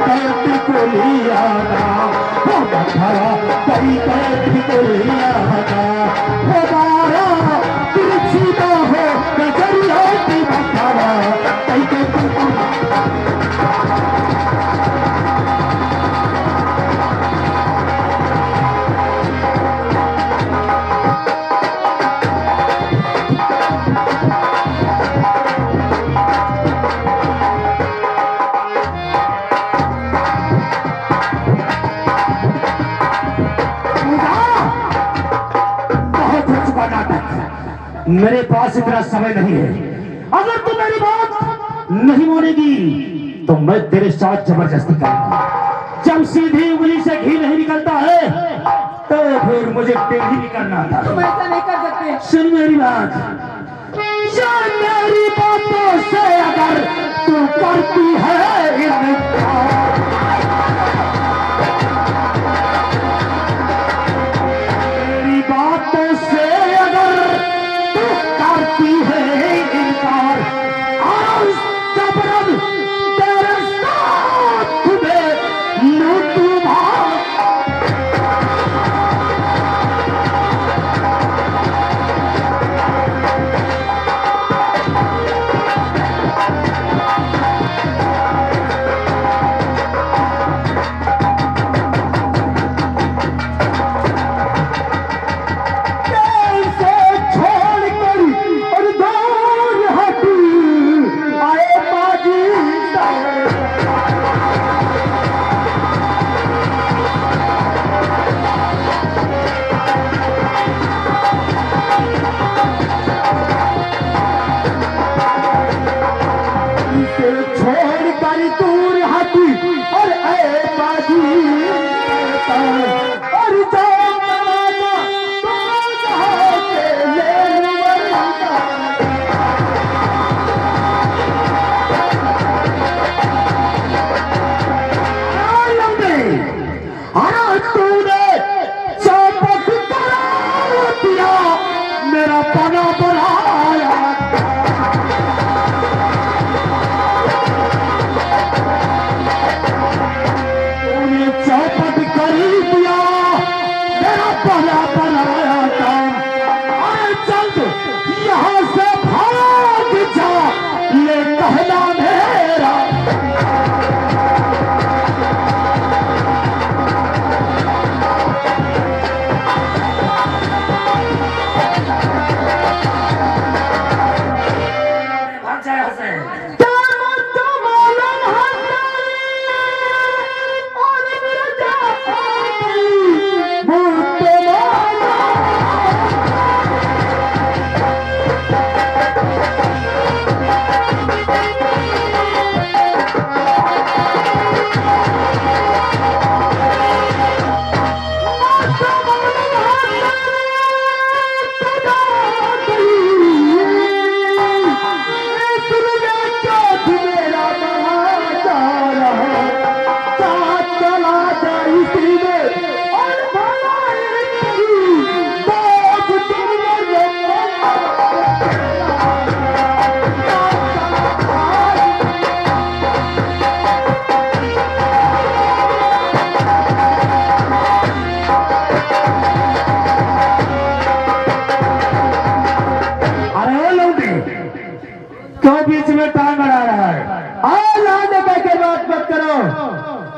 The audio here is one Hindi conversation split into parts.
कैद को लिया ना, वो बंधारा कई कैद को लिया ना, वो मारा तिरछी तो हो नजरिया की बंधारा कई कैद को मेरे पास इतना समय नहीं है। अगर तू मेरी बात नहीं मानेगी तो मैं तेरे साथ जबरदस्ती करूंगा। जब सीधी उंगली से घी नहीं निकलता है तो फिर मुझे टेढ़ी नहीं करना था। तुम ऐसा नहीं कर सकते। सुन मेरी बात, मेरी बातों से अगर तू करती है मेरी बातों से अगर करती है इनकार, आज जबरन तेरे साथ में लूटू भाग।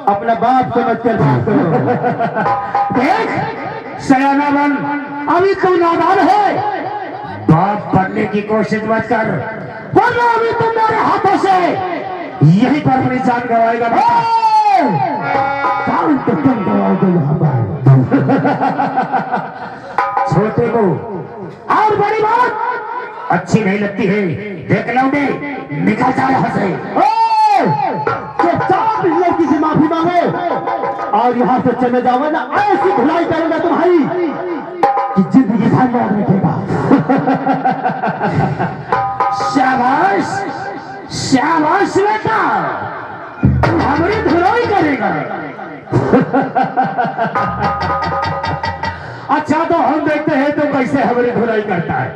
अपना बाप समझ कर बात करो। देख सयाना बन, अभी तू नादान है, बाप बनने की कोशिश मत कर, वरना अभी तुम मेरे हाथों से यही पर अपनी जान गवाएगा। जान तो तुम गवाओगे यहाँ पर। छोटे को और बड़ी बात अच्छी नहीं लगती है, देख लौटे निकल जा यहाँ से। लड़की से माफी मांगे और यहाँ से चले जाओ ना, ऐसी धुलाई करूंगा तुम्हारी कि जिंदगी भर याद रखेगा। शाबाश शाबाश बेटा, हमारी धुलाई करेगा। अच्छा तो हम देखते हैं तो कैसे हमारी धुलाई करता है।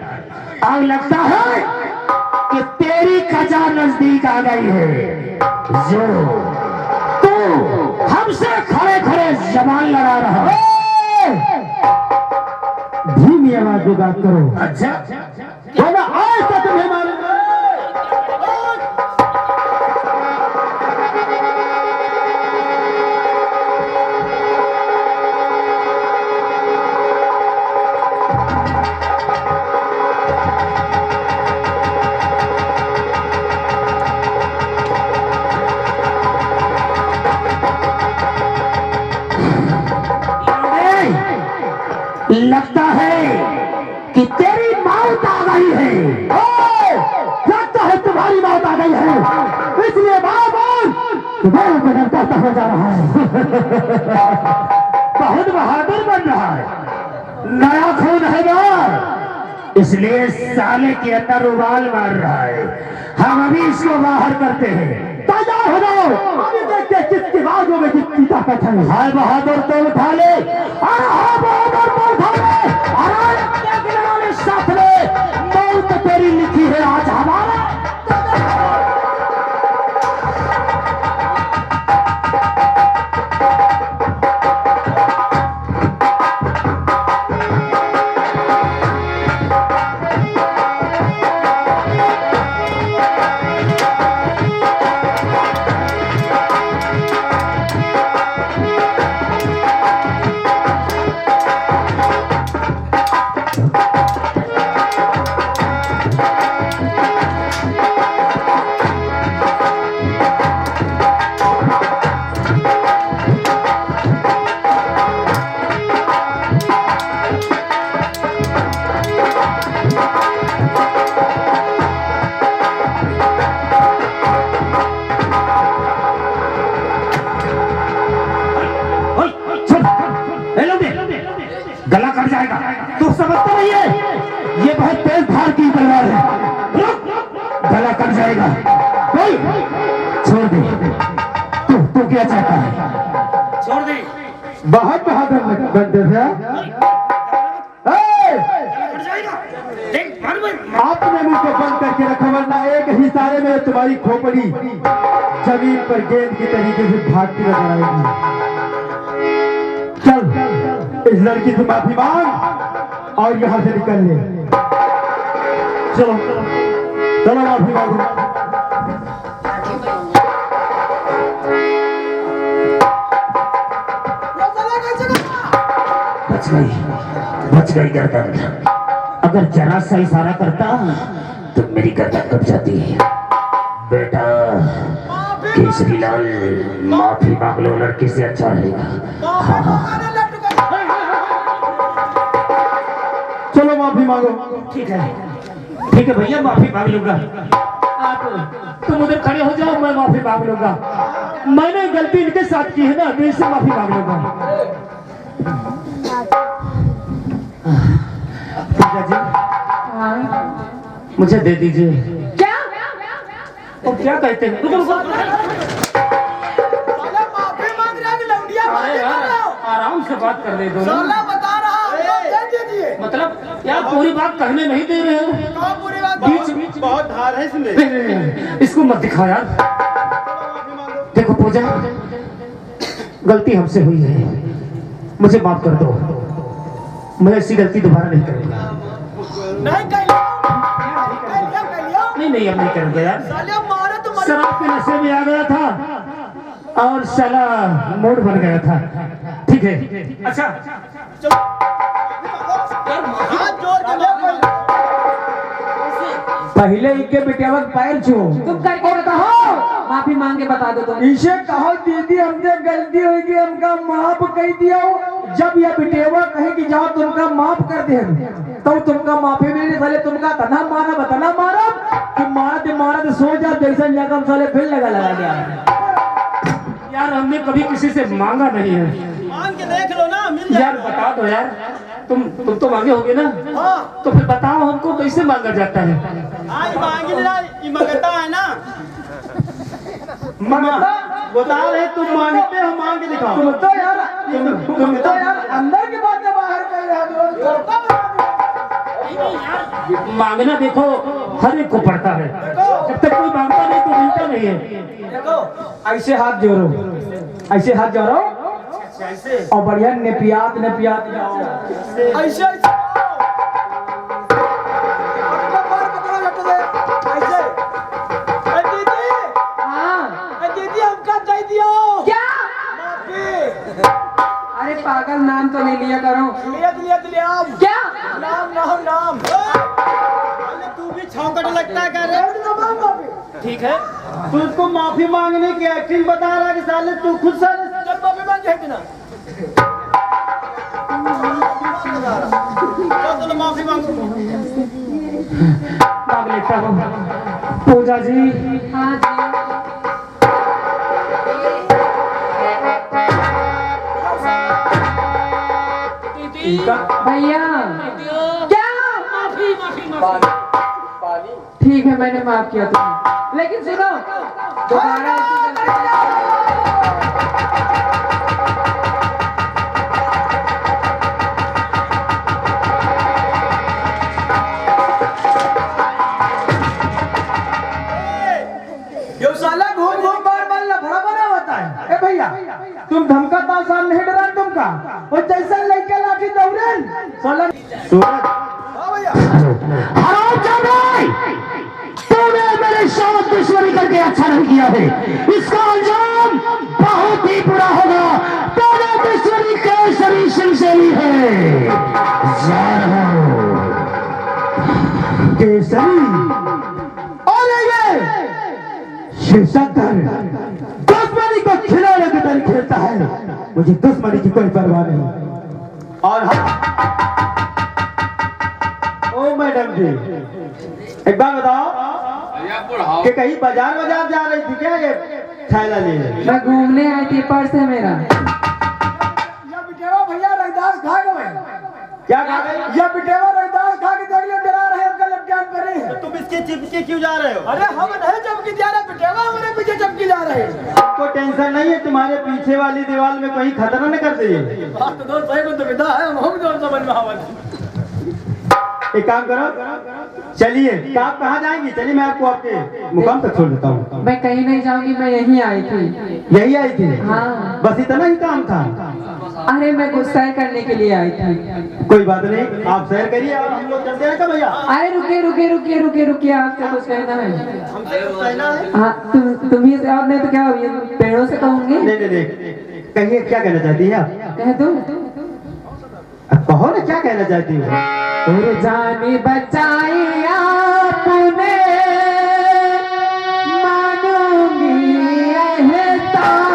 अब लगता है कि तेरी कजा नजदीक आ गई है। जो तू बात करो। अच्छा बोला आज तक तुम्हें मालूम लगता है कि तेरी मौत आ गई है। लगता है तुम्हारी मौत आ गई है, इसलिए बार-बार तुम्हारा बदल करता हो जा रहा है। बहुत बहादुर बन रहा है, नया खून है बार, इसलिए साले के अंदर उबाल मार रहा है। हम अभी इसको बाहर करते हैं। तैयार हो जाओ, अभी देखते किसकी बाजू में कितनी ताकत है। हाय बहादुर तो उठा ले, अरे हाय बहादुर तो उठा ले, अरे देखने वाले साथ में मौत तेरी लिखी है आज हमारा। गला कट जाएगा, तू समझता नहीं है ये बहुत तेज धार की तलवार है। गला कट जाएगा, छोड़ दे। तू क्या चाहता है? छोड़ दे। बहुत बहादुर बनते थे आपने मुझको बंद करके रखा, वरना एक ही सारे में तुम्हारी खोपड़ी जमीन पर गेंद की तरीके से भागती नजर आएगी। चल इस लड़की से माफी मांग और यहाँ से निकल ले। चलो चलो माफी मांगो। बच गई गर्दन। अगर जरा सा इशारा करता तो मेरी गर्दन कट जाती है। बेटा केसरी लाल माफी मांग लो, लड़की से अच्छा रहेगा। हाँ हाँ चलो माफी मांगो। ठीक है भैया, माफी मांग लूंगा। आप तुम उधर खड़े हो जाओ, मैं माफी मांग लूंगा। मैंने गलती इनके साथ की है ना, मैं इससे माफी मांग लूंगा। जी मुझे दे दीजिए। क्या और क्या कहते हैं? रुको रुको, माफी मांग रहा है, आराम से बात कर ले। दोनों बता रहा मतलब यार पूरी बात कहने नहीं दे रहे हो। पूरी बात बीच बीच बहुत धार है इसमें। इसको मत दिखा यार। देखो पूजा, गलती हमसे हुई है, मुझे माफ कर दो। मैं ऐसी गलती दोबारा नहीं करूंगा। नहीं अब नहीं करूंगा यार। शराब के नशे में आ गया था और साला मूड बन गया था। ठीक है अच्छा पहले इनके बेटिया पैर छू तुम करके बताओ, माफी मांग के बता दो। तुम इसे कहो दीदी हमसे गलती होगी, हमका माफ कर दिया। जब यह बेटेवा कहे कि जाओ तुमका माफ कर दे तो तुमका माफी भी नहीं। साले तुमका तना मारा कि मारा तो सो जा जैसा जगह साले फिर लगा गया। यार हमने कभी किसी से मांगा नहीं है। मांग के देख लो ना, मिल जाए। यार बता दो यार, तुम तो मांगे होगे ना। हाँ। तो फिर बताओ हमको कैसे मांगा जाता है? आज मांगी ना, ये मंगता है ना। मंगता बता रहे तुम मांगते हो, मांग के दिखाओ। तुम तो यार अंदर की बात बाहर कर रहे हो। मांगना देखो हर एक को पड़ता है, जब तक कोई मांगता नहीं तो मिलता नहीं है। देखो ऐसे हाथ जोड़ो और बढ़िया नेपियात जाओ। ऐसे अरे पागल, नाम तो नहीं लिया करो। लिया क्या नाम नाम नाम। अरे तू भी छौकट लगता है, कह रहे ठीक है। तू उसको माफी मांगने की एक्टिंग बता रहा है कि साले तू खुद साले जब माफी मांगे है कि ना। तो माफी मांगो। मांग लेता हूँ। पूजा जी, हाँ जी। भैया क्या ठीक है, मैंने माफ किया तुम्हें, लेकिन सुनो दोबारा ऐसी गलती- यो साला घूम घूम बार लफड़ा बना होता है। ए भैया, तुम धमका तो सामने नहीं डरा तुमका, और जैसा लेके लाठी दौड़न साला सूरज, हराम जाने, तूने मेरे साथ दुश्मनी करके अच्छा नहीं किया है। इसका अंजाम बहुत ही बुरा होगा। तेरे दुश्मनी केसरी सिलसिली है। जा रहा हूं। केसरी और ये शिवशंकर दुश्मनी को खिलौने की तरह खेलता है। मुझे दुश्मनी की कोई परवाह नहीं। और हाँ, ओ मैडम जी, एक बात बताओ कि कहीं बाजार बाजार जा रही थी क्या ये थैला लिए? मैं घूमने आई थी, पर्स है मेरा। या बिटेवा भैया रविदास खा गए। क्या खा गई? या बिटेवा रविदास खा के देख लियो, डरा रहे हमका लपटान पर तो तुम इसके चिपके क्यों जा रहे हो? अरे हम नहीं चमकी जा रहे, बिटेवा हमारे पीछे चमकी जा रहे। आपको टेंशन नहीं है तुम्हारे पीछे वाली दीवार में कहीं खतरा न कर दे? बात तो दोस्त भाई को तो विदा है, हम दोस्त समझ में आवत। एक काम करो, चलिए। आप कहाँ जाएंगी? चलिए मैं आपको आपके मुकाम तक छोड़ देता हूँ। मैं कहीं नहीं जाऊंगी, मैं यहीं आई थी। यही आई थी? हाँ। बस इतना ही काम था? अरे मैं गुस्सा करने के लिए आई थी। कोई बात नहीं, आप सैर करिए और हम लोग चलते हैं। क्या भैया? अरे रुकिए रुकिए रुकिए रुकिए रुकिए, आपसे कुछ कहना है। हमसे कुछ कहना है? हाँ, तुम ही से, और नहीं तो क्या हुई, पेड़ों से कहूंगी। नहीं नहीं नहीं, कहिए क्या कहना चाहती है आप? कह दो। अब कहो ना, क्या कहना चाहती हो? और जाने बचाई आपने, मानूंगी एहसान।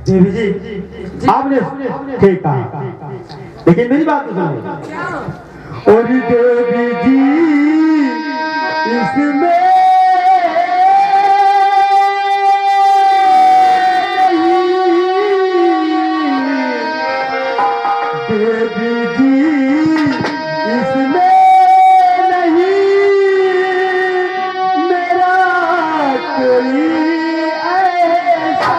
देवी जी, आपने ठीक कहा, लेकिन मेरी बात तो सुनिए। और देवी जी, इसमें देवी जी, इसमें नहीं मेरा कोई ऐसा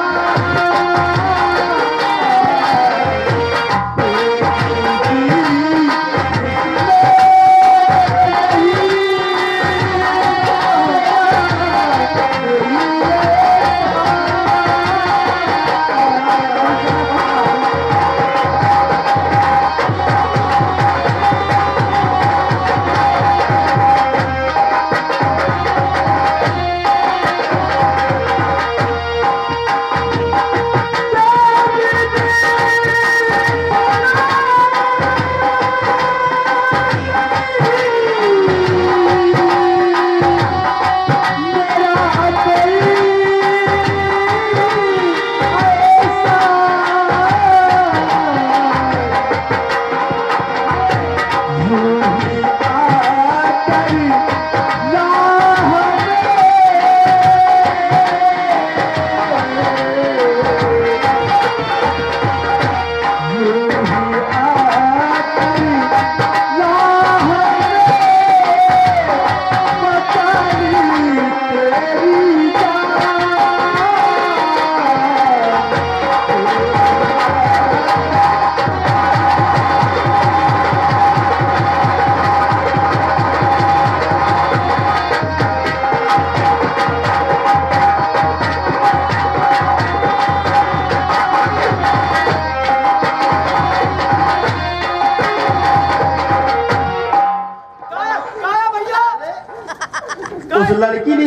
उस लड़की ने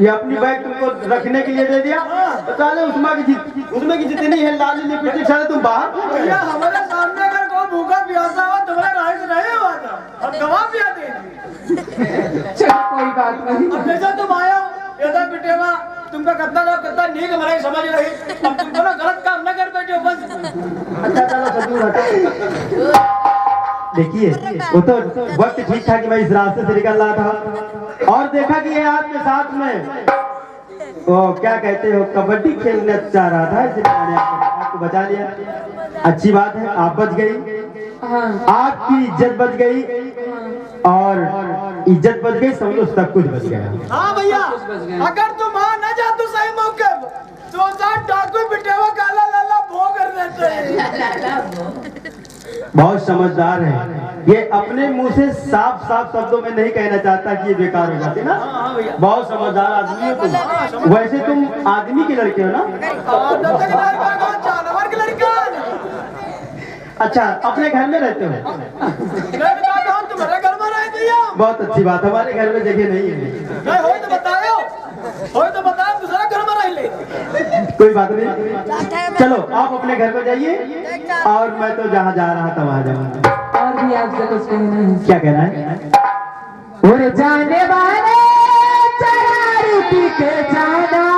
ये अपनी बैग तुमको रखने के लिए दे दिया तो साले उसमें की जितनी है लाली लिपस्टिक साले तुम बाहर भैया हमारे सामने अगर कोई भूखा प्यासा हो तुम्हारा राइस नहीं हुआ था और गवा पिया दे चलो कोई बात नहीं। अब जैसा तुम आया हो ये बेटेवा तुमका कितना नीक हमारी समझ रही अब तुमको ना गलत काम न कर बैठे हो बस। अच्छा चलो सदूर हटो। देखिए वो तो वक्त ठीक था कि मैं इस रास्ते से निकल रहा था और देखा कि ये आपके साथ में वो क्या कहते हो कबड्डी खेलने चाह रहा था इसलिए मैंने आपको बचा लिया। अच्छी बात है आप बच गई, हाँ आपकी इज्जत बच गई और इज्जत बच गई समझो सब कुछ बच गया। हाँ भैया अगर तुम आ न जा तो सही मौके तो साथ डाकू बिटेवा काला लाला भो कर देते हैं। बहुत समझदार है ये, अपने मुंह से साफ साफ शब्दों में नहीं कहना चाहता कि ये बेकार हो जाती ना। बहुत समझदार आदमी हो तुम। वैसे तुम आदमी के लड़के हो ना? जानवर के लड़का अच्छा अपने घर में रहते हो? तुम्हारे घर में रहे भैया बहुत अच्छी बात, हमारे घर में जगह नहीं है। हो तो बताओ दूसरा घर में रह ले। कोई बात नहीं, चलो आप अपने घर में जाइए और मैं तो जहाँ जा रहा था वहाँ जाऊँगा। और भी आपसे कुछ कहना है? क्या कहना है? उड़ जाने वाले चरारू पी के जाना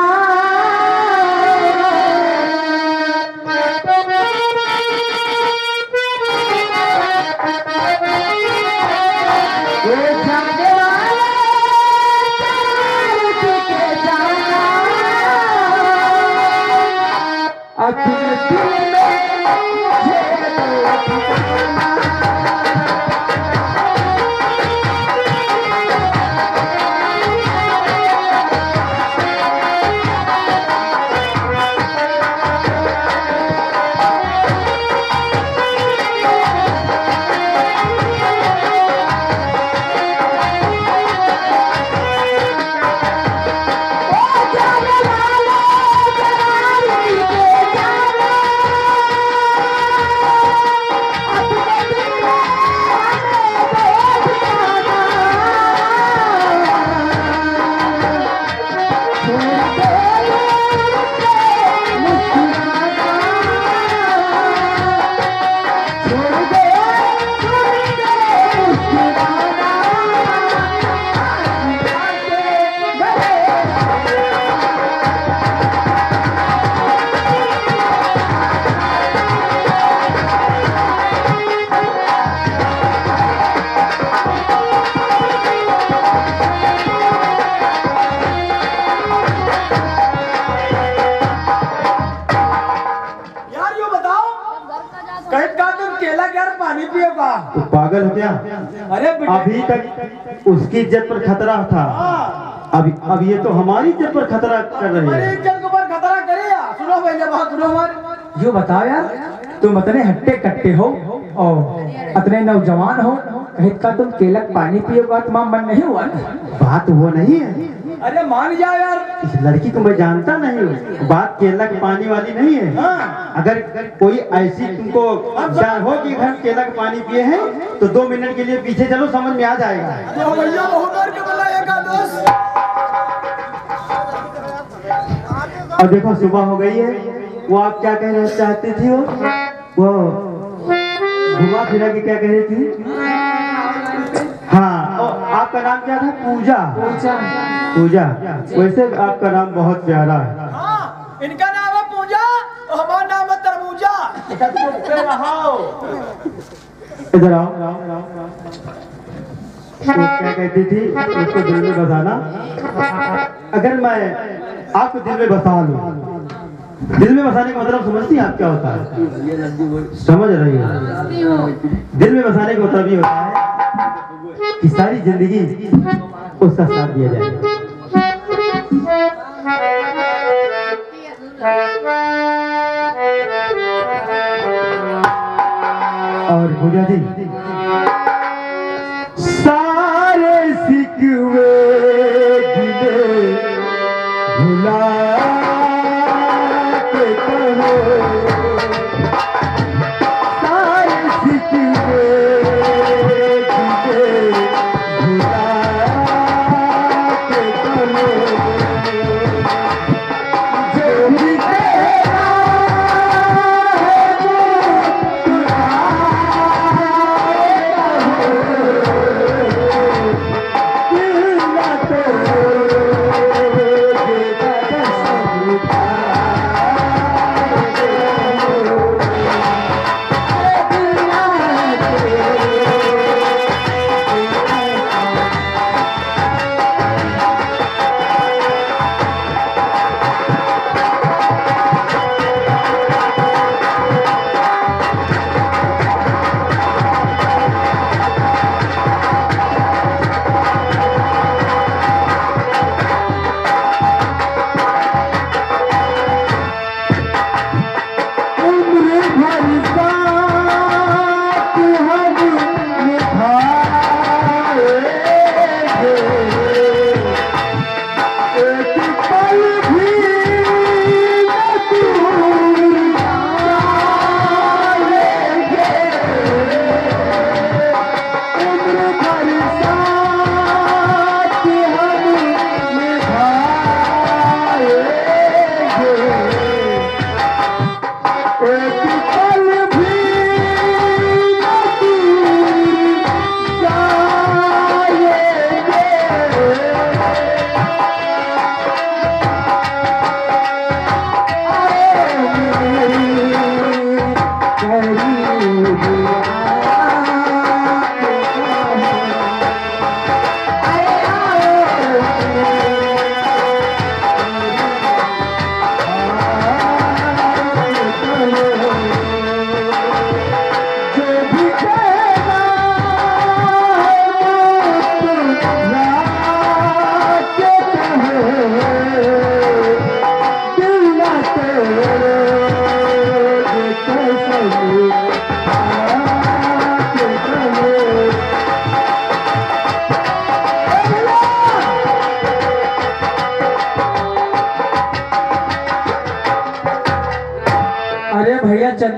पानी पिएगा पागल हो क्या? अरे अभी तक उसकी इज्जत पर खतरा था, अब ये तो हमारी इज्जत पर खतरा कर रही हमारी है। इज्जत के ऊपर खतरा करे। सुनो भैया बात सुनो हमारी। यो बताओ यार तुम इतने हट्टे कट्टे हो और इतने नौजवान हो, कहित का तुम केलक पानी पिएगा तुम्हारा मन नहीं हुआ? बात वो नहीं है। अरे मान जाओ यार, इस लड़की को मैं जानता नहीं हूँ, बात केला के पानी वाली नहीं है। हाँ। अगर कोई ऐसी तुमको जान हो कि घर केला के पानी पिए हैं तो 2 मिनट के लिए पीछे चलो, समझ में आ जाएगा। तो भैया बहुत डर के बुलाएगा दोस्त। और देखो सुबह हो गई है, वो आप क्या कहना चाहती थी? वो घुमा फिरा के क्या कह रही थी? हाँ, आपका नाम क्या था? पूजा। पूजा, वैसे आपका नाम बहुत प्यारा है। हाँ, इनका नाम है पूजा और हमारा नाम है तरबूजा। इधर आओ। वो क्या कहती थी? उसको दिल में बसाना। अगर मैं आपको दिल में बसा लूं, दिल में बसाने का मतलब समझती हैं आप क्या होता है? समझ रही हो? दिल में बसाने का मतलब ये होता है कि सारी जिंदगी उसका साथ दिया जाएगा। और पूजा जी, सारे सिकवे गिले भुला के कहो, सारे सिकवे गिले भुला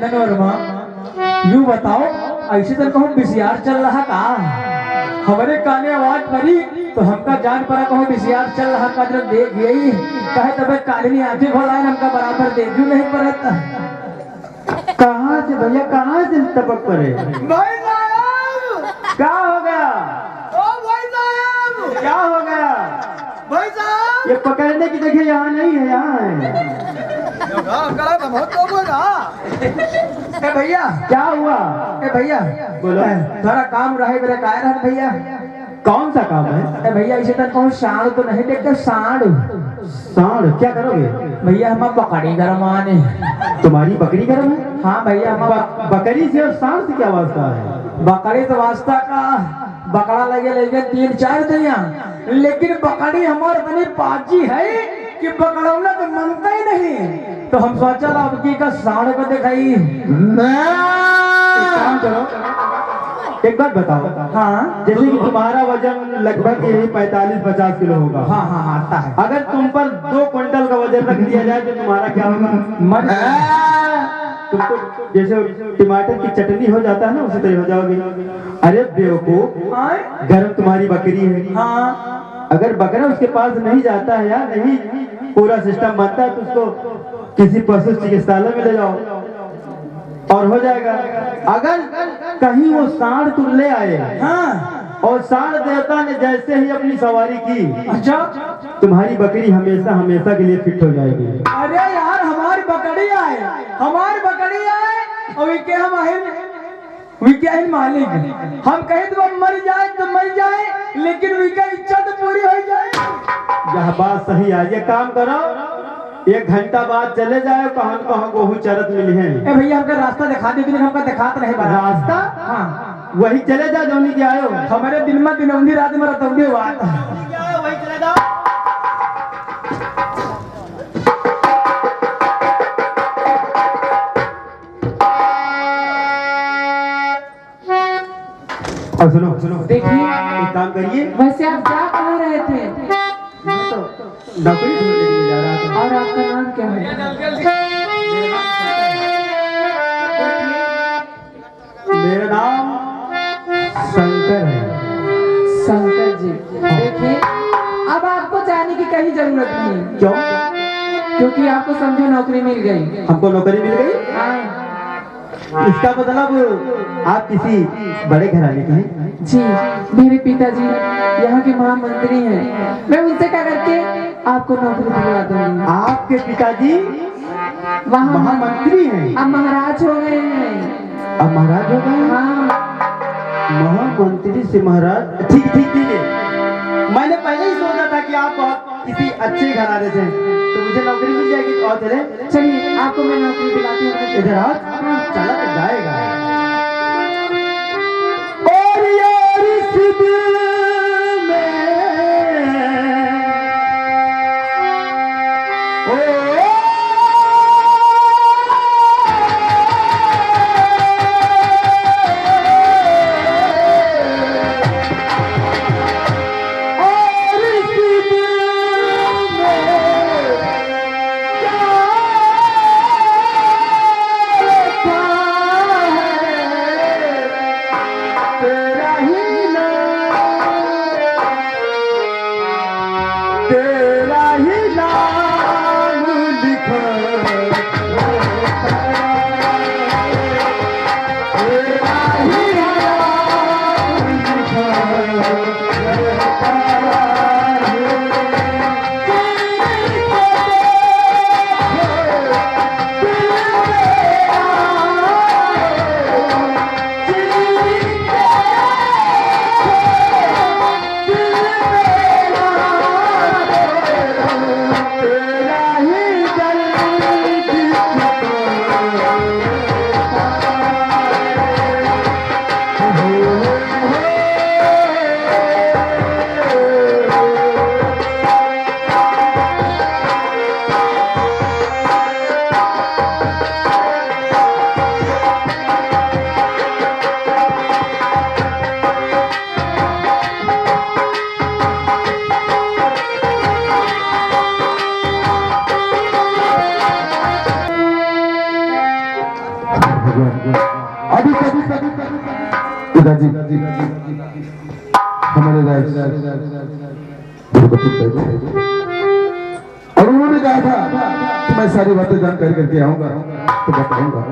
मदन और माँ यूं बताओ, ऐसे तो कहूँ बिसियार चल रहा का? हमारे काने आवाज पड़ी तो हमका जान पड़ा कहूँ बिसियार चल रहा का। जब देख गई कहे तब काली नहीं आंखें खोला हमका बराबर देखू नहीं पड़ता। कहाँ से भैया, कहाँ से टपक पड़े? भाई साहब, क्या हो गया? ओ भाई साहब, क्या हो गया? भाई साहब, ये पकड़ने की जगह यहाँ नहीं है, यहाँ है। ए भैया क्या हुआ? ए भैया बोलो। थोड़ा काम रहे मेरे काय रहा भैया। कौन सा काम है? ए भैया इसे तक कहूँ सांड तो नहीं देखते, सांड सांड क्या करोगे? भैया हम बकरी गरमाने। तुम्हारी बकरी गर्म है? हाँ भैया हम बकरी से और सांड से क्या वास्ता है? बकरी तो वास्ता का बकरा लगे 3-4 दैया, लेकिन बकरी हमारे इतनी पाजी है कि बकरौला तो मनता ही नहीं। तो हम सोचा अब की का सांड को दिखाई। एक काम करो, एक बात बताओ। हाँ जैसे कि तुम्हारा वजन लगभग यही 45-50 किलो होगा। हाँ हाँ आता है। अगर तुम पर 2 क्विंटल का वजन रख दिया जाए तो तुम्हारा क्या होगा? मर तुम तो जैसे टमाटर की चटनी हो जाता है ना, उसी तरह हो जाओगे। अरे बेवकूफ, आए? गर्म तुम्हारी बकरी है। हाँ अगर बकरा उसके पास नहीं जाता है या नहीं पूरा सिस्टम बनता है तो उसको किसी पशु चिकित्सालय में ले जाओ और हो जाएगा। अगर कहीं वो सांड तुम ले आए हाँ और सांड देवता ने जैसे ही अपनी सवारी की, अच्छा। तुम्हारी बकरी हमेशा हमेशा के लिए फिट हो जाएगी। अरे यार हमारी बकरी आए, हमारी बकरी आए और वे क्या हम है मालिक। हम कहे तो मर जाए तो मर जाए, लेकिन वी का इच्छा तो पूरी हो जाए। यह बात सही है। ये काम करो, 1 घंटा बाद चले जाए, कहाँ कहाँ गोहू चरत मिली है। ए भैया हमका रास्ता दिखा दे, हमका दिखात नहीं बना रास्ता? हाँ वही चले जा जौनी के आयो। हमारे दिन में दिनौंधी रात में रतौंधी हुआ। वही चले जाओ। और सुनो सुनो, देखिए एक काम करिए, वैसे आप क्या कह रहे थे मैं तो नौकरी ढूंढने के लिए जा रहा था। और आपका नाम क्या है? मेरा नाम शंकर है। शंकर जी, देखिए अब आपको जाने की कहीं जरूरत नहीं, क्यों? क्योंकि आपको समझो नौकरी मिल गई। हमको नौकरी मिल गई? हाँ इसका मतलब आप किसी बड़े घराने के हैं? जी, मेरे पिताजी यहाँ के महामंत्री हैं। मैं उनसे क्या करके आपको नौकरी दिलवा दूंगी। आपके पिताजी वहाँ महामंत्री हैं? अब महाराज हो गए हैं। अब महाराज हो गए? हाँ महामंत्री से महाराज, ठीक ठीक ठीक है। मैंने पहले ही सोचा था कि आप बहुत किसी अच्छे घराने से हैं, तो मुझे नौकरी मिल जाएगी। और चले, चलिए आपको मैं नौकरी दिलाती हूँ। इधर आओ, चला तो जाएगा। और यार इस दिल में तेरा ही नाम पिताजी हमारे और उन्होंने कहा था कि मैं सारी बातें जानकारी करके आऊंगा तो बताऊंगा।